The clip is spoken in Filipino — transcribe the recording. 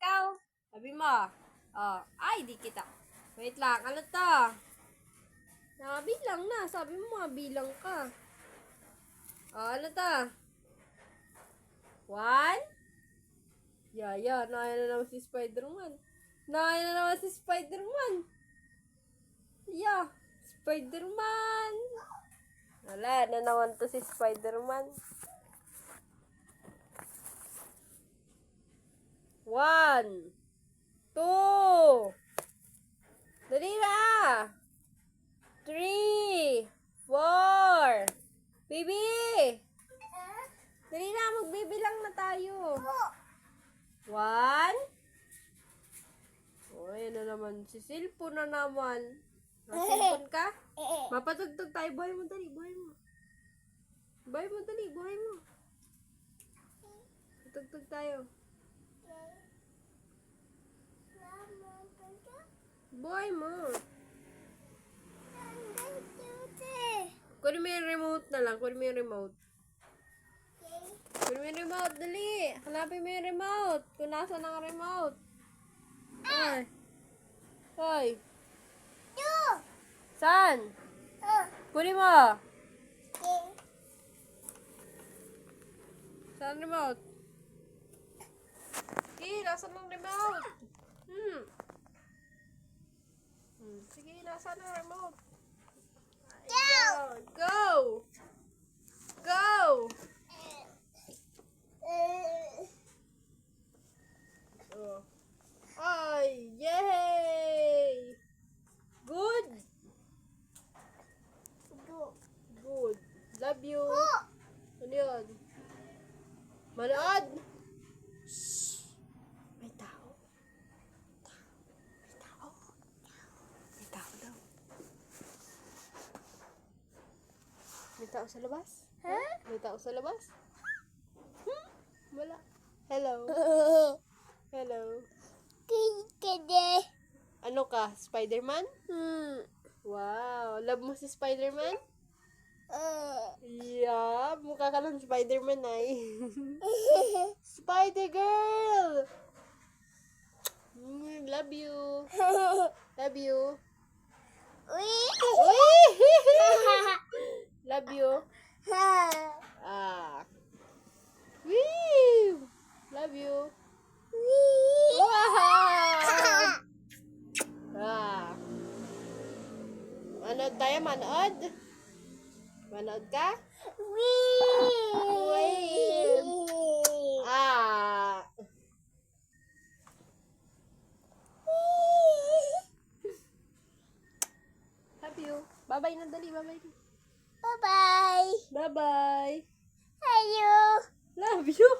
ikaw. Sabi mo. Oh, ay, di kita. Wait lang, ano to? Nakabilang na. Sabi mo bilang ka. Oh, ano to? 1? Yaya, naya na naman si Spider-Man. Naya na naman si Spider-Man. Yeah, Spider-Man. Wala na naman to si Spider-Man. 1, 2. Dali na. 3, 4. Baby! Dali na, magbibilang na tayo. 1. Oh, yan na naman. Si cellphone na naman. Cellphone ka? Mapatugtog tayo. Buhay mo, dali. Buhay mo. Buhay mo, dali. Buhay mo. Patugtog tayo. Buhay mo. Kunin mo yung remote na lang. Kunin mo yung remote. Kunin mo yung remote. Dali. Hanapin mo yung remote. Kung nasa ng remote. Ay. Hoy. Saan? Kunin mo. Saan remote? Nasa ng remote. Sige, nasa ng remote. Ayan. Go! Go! Oh. Ay, yay! Good? Good. Love you. Ano yun? Manood? Shhh! May tao. May tao. May tao daw. May tao sa labas? May tao sa labas? Wala. Hello. Hello. Ano ka? Spider-Man? Wow. Love mo si Spider-Man? Yeah. Mukha ka ng Spider-Man ay. Spider-Girl! Love you. Love you. Love you. Wee! Love you. Wow! Manood tayo, manood? Manood ka? Love you. Bye-bye na, dali. Bye-bye. Bye-bye. Bye-bye. Hello. Love you.